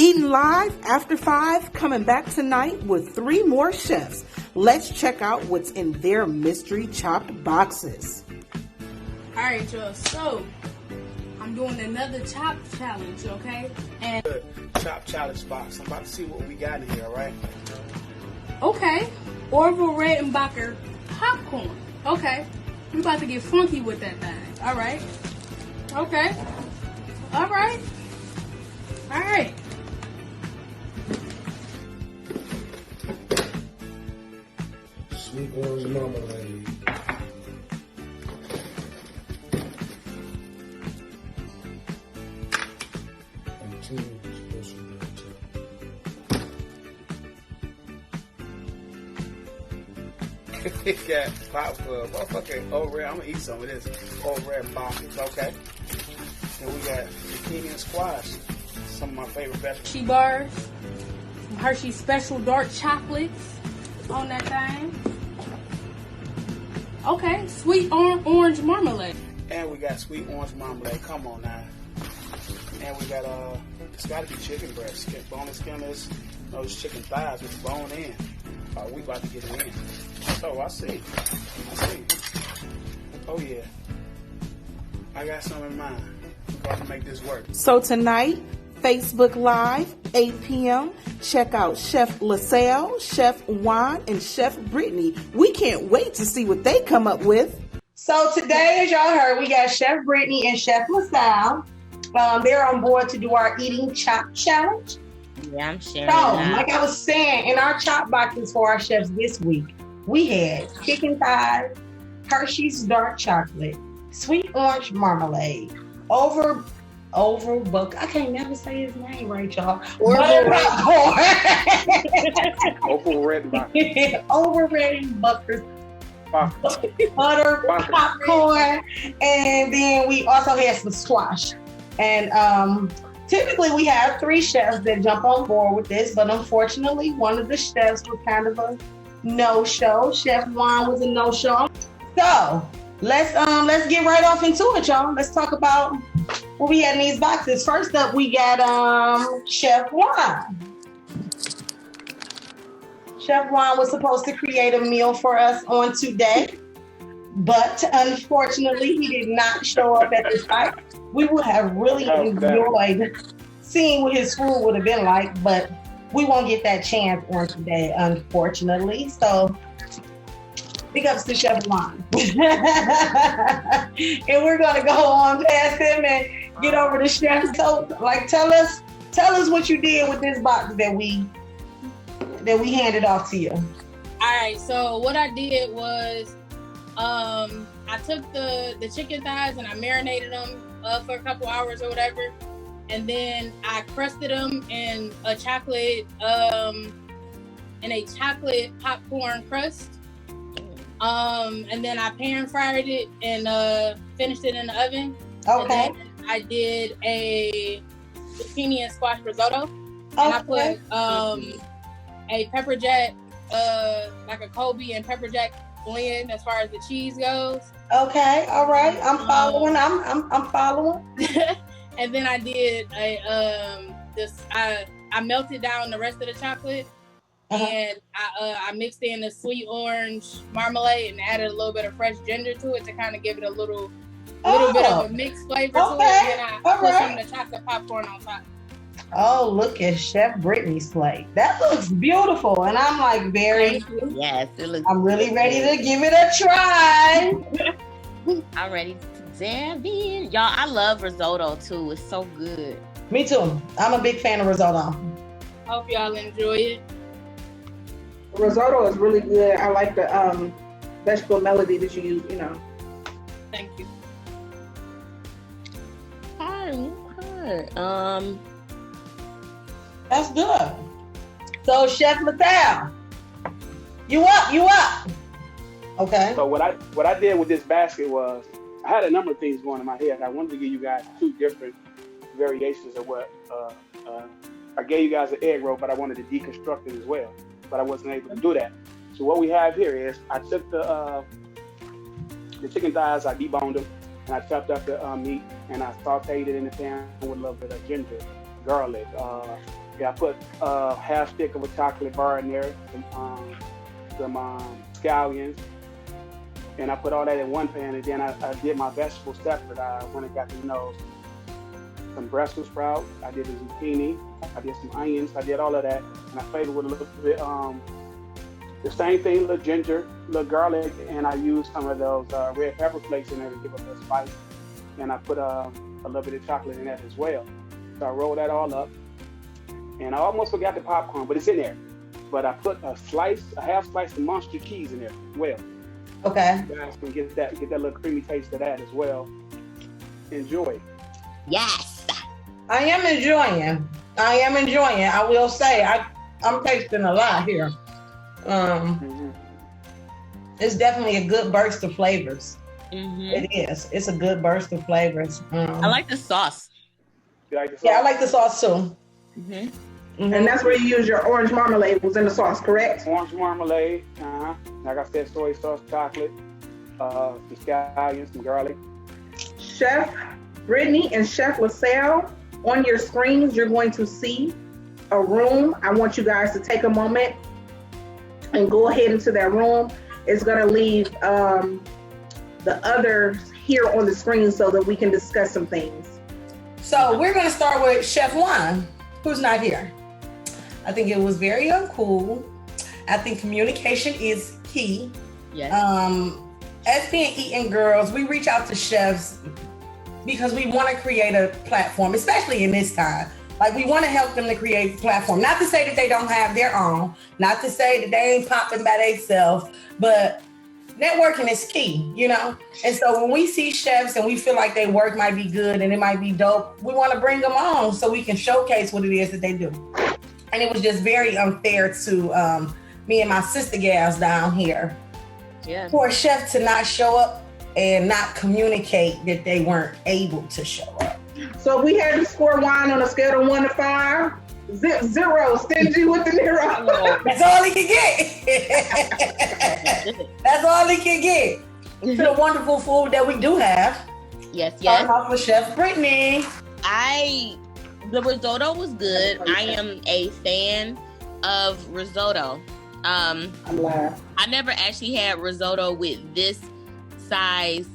Eating live after 5, coming back tonight with 3 more chefs. Let's check out what's in their mystery chopped boxes. All right, y'all. So I'm doing another chop challenge, okay? And chop challenge box. I'm about to see what we got in here, all right? Okay, Orville Redenbacher popcorn. Okay, we about to get funky with that thing. All right. Okay. All right. All right. Sweet orange marmalade. And 2 special We got popcorn. Motherfucking old red. I'm gonna eat some of this old red pockets, okay? And we got zucchini and squash. Some of my favorite vegetables. Hershey bars, some Hershey special dark chocolates on that thing. Okay, sweet orange marmalade. And we got sweet orange marmalade. Come on now. And we got it's gotta be chicken breast, boneless, skinless, those chicken thighs with the bone in. We about to get it in. So I see. Oh yeah. I got something in mind. We're going to make this work. So tonight, Facebook Live, 8 p.m. Check out Chef LaSalle, Chef Juan, and Chef Brittany. We can't wait to see what they come up with. So today, as y'all heard, we got Chef Brittany and Chef LaSalle. They're on board to do our eating chop challenge. Yeah, I'm sharing. So, like I was saying, in our chop boxes for our chefs this week, we had chicken thighs, Hershey's dark chocolate, sweet orange marmalade, I can't never say his name right, y'all. Butter popcorn. Over Redenbacher's butter popcorn, and then we also had some squash. And typically we have 3 chefs that jump on board with this, but unfortunately one of the chefs was kind of a no-show. Chef Juan was a no-show. So let's get right off into it, y'all. Let's talk about what we had in these boxes. First up, we got Chef Juan. Chef Juan was supposed to create a meal for us on today, but unfortunately he did not show up at the site. We would have really enjoyed seeing what his food would have been like, but we won't get that chance on today, unfortunately. So, big ups to Chef Juan. And we're going to go on past him and get over to Chef. So, tell us what you did with this box that we handed off to you. All right, so what I did was I took the chicken thighs and I marinated them for a couple hours or whatever, and then I crusted them in a chocolate popcorn crust, and then I pan fried it and finished it in the oven. Okay. And then I did a zucchini and squash risotto, and I put a pepper jack, like a Kobe and pepper jack blend as far as the cheese goes. Okay, all right. I'm following. I'm following. And then I did I melted down the rest of the chocolate, and I mixed in the sweet orange marmalade and added a little bit of fresh ginger to it to kind of give it a little bit of a mixed flavor to it. And then I put some of the chocolate popcorn on top. Oh, look at Chef Brittany's plate. That looks beautiful. And I'm like yes, it looks I'm really ready to give it a try. I'm ready to dive in. Y'all, I love risotto too. It's so good. Me too. I'm a big fan of risotto. Hope y'all enjoy it. Risotto is really good. I like the vegetable melody that you use, Thank you. Okay. That's good. So Chef LaSalle, you up. Okay. So what I did with this basket was I had a number of things going in my head. I wanted to give you guys 2 different variations of what I gave you guys an egg roll, but I wanted to deconstruct it as well. But I wasn't able to do that. So what we have here is I took the chicken thighs, I deboned them, and I chopped up the meat, and I sauteed it in the pan with a little bit of ginger, garlic, Yeah, I put half stick of a chocolate bar in there, some scallions, and I put all that in one pan. And then I did my vegetables separate. I went and got some Brussels sprouts. I did the zucchini. I did some onions. I did all of that, and I flavored with a little bit the same thing, a little ginger, a little garlic, and I used some of those red pepper flakes in there to give it a spice. And I put a little bit of chocolate in that as well. So I rolled that all up. And I almost forgot the popcorn, but it's in there. But I put a half slice of monster cheese in there as well. Okay. You guys can get that little creamy taste of that as well. Enjoy. Yes. I am enjoying. I will say I'm tasting a lot here. It's definitely a good burst of flavors. It is. It's a good burst of flavors. I like the sauce. You like the sauce? Yeah, I like the sauce too. And that's where you use your orange marmalade was in the sauce, correct? Orange marmalade. Like I said, soy sauce, chocolate, some scallions, some garlic. Chef Brittany and Chef LaSalle, on your screens, you're going to see a room. I want you guys to take a moment and go ahead into that room. It's going to leave the others here on the screen so that we can discuss some things. So we're going to start with Chef Juan, who's not here. I think it was very uncool. I think communication is key. Yes. As being Ettn girls, we reach out to chefs because we want to create a platform, especially in this time. Like, we want to help them to create a platform. Not to say that they don't have their own, not to say that they ain't popping by themselves, but networking is key, you know? And so when we see chefs and we feel like their work might be good and it might be dope, we want to bring them on so we can showcase what it is that they do. And it was just very unfair to me and my sister gals down here. Yeah. For a chef to not show up and not communicate that they weren't able to show up. So we had to score wine on a scale of 1 to 5. 0, stingy with the zero. That's all he can get. That's all he can get. To the wonderful food that we do have. Yes. Starting off with Chef Brittany. The risotto was good. I am a fan of risotto. I'm live. I never actually had risotto with this size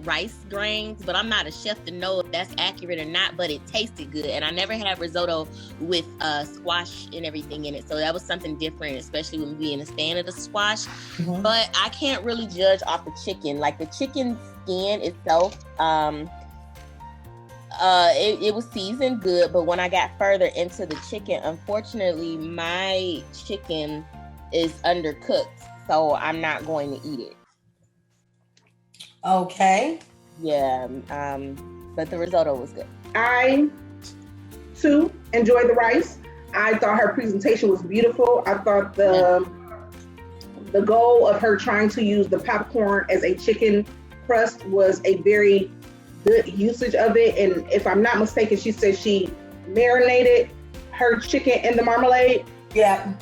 rice grains, but I'm not a chef to know if that's accurate or not, but it tasted good. And I never had risotto with squash and everything in it, so that was something different, especially when being a fan of the squash. But I can't really judge off the chicken. Like, the chicken skin itself, it was seasoned good, but when I got further into the chicken, unfortunately my chicken is undercooked, so I'm not going to eat it. Okay. Yeah, but the risotto was good. I, too, enjoyed the rice. I thought her presentation was beautiful. I thought the goal of her trying to use the popcorn as a chicken crust was a very good usage of it. And if I'm not mistaken, she said she marinated her chicken in the marmalade. Yeah.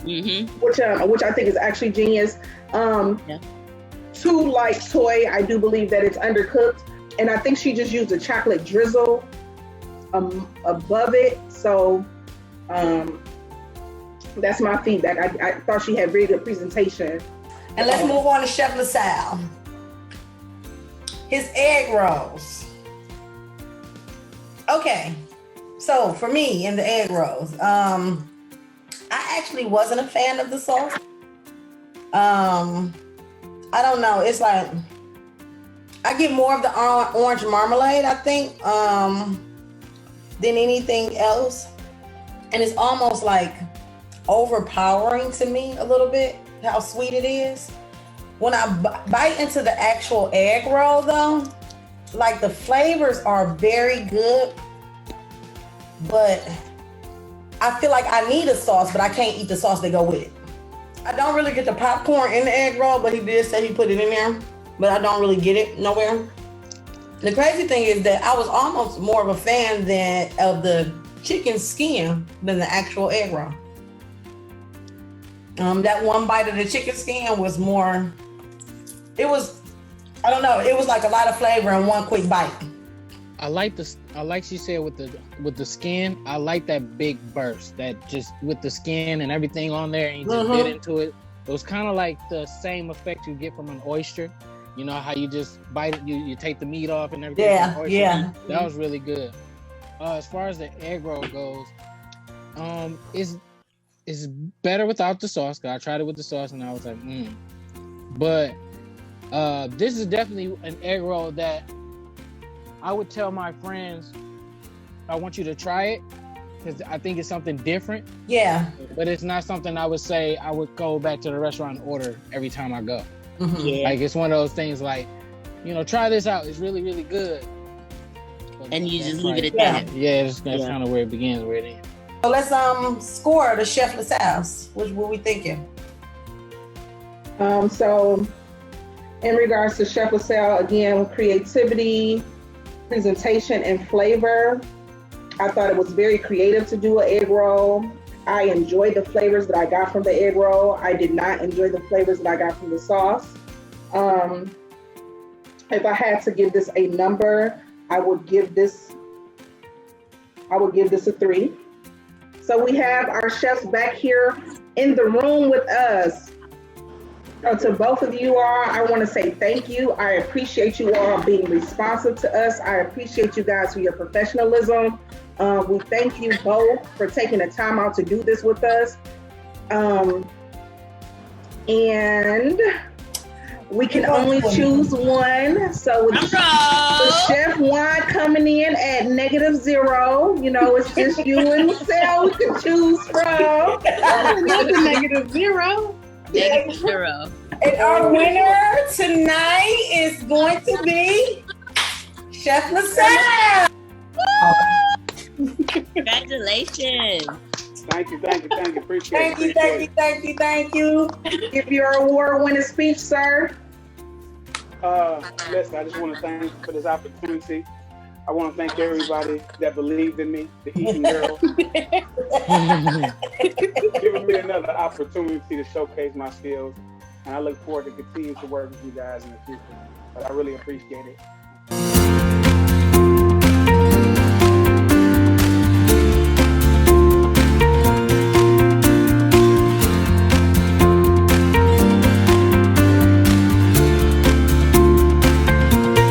Which I think is actually genius. Too like Toy, I do believe that it's undercooked, and I think she just used a chocolate drizzle above it. So that's my feedback. I thought she had very good presentation. And let's move on to Chef LaSalle. His egg rolls. Okay, so for me in the egg rolls, I actually wasn't a fan of the sauce. I don't know. It's like, I get more of the orange marmalade, I think, than anything else. And it's almost like overpowering to me a little bit, how sweet it is. When I bite into the actual egg roll though, like, the flavors are very good, but I feel like I need a sauce, but I can't eat the sauce that go with it. I don't really get the popcorn in the egg roll, but he did say he put it in there, but I don't really get it nowhere. The crazy thing is that I was almost more of a fan of the chicken skin than the actual egg roll. That one bite of the chicken skin was more, I don't know, it was like a lot of flavor in one quick bite. I like she said with the skin. I like that big burst, that just with the skin and everything on there, and you just bit into it. It was kind of like the same effect you get from an oyster. You know how you just bite it, you take the meat off and everything. Yeah. That was really good. As far as the egg roll goes, it's better without the sauce. Cause I tried it with the sauce and I was like, But this is definitely an egg roll that I would tell my friends, I want you to try it because I think it's something different. Yeah. But it's not something I would say I would go back to the restaurant and order every time I go. Yeah. Like it's one of those things like, try this out. It's really, really good. But And you just like, leave it at that. Yeah, that's kind of where it begins, where it ends. So let's score the Chef LaSalle's. What we thinking? So in regards to Chef LaSalle, again, creativity, presentation, and flavor, I thought it was very creative to do an egg roll. I enjoyed the flavors that I got from the egg roll. I did not enjoy the flavors that I got from the sauce. If I had to give this a number, I would give this a 3. So we have our chefs back here in the room with us. So to both of you all, I want to say thank you. I appreciate you all being responsive to us. I appreciate you guys for your professionalism. We thank you both for taking the time out to do this with us. And we can only choose one. So with Chef Juan coming in at -0, it's just you and LaSalle we can choose from. -0. And our winner tonight is going to be Chef LaSalle. Congratulations. Thank you. Appreciate it. Thank you. Give your award-winning speech, sir. Listen, I just want to thank you for this opportunity. I want to thank everybody that believed in me, the Eating Girl. Giving me another opportunity to showcase my skills. And I look forward to continuing to work with you guys in the future. But I really appreciate it.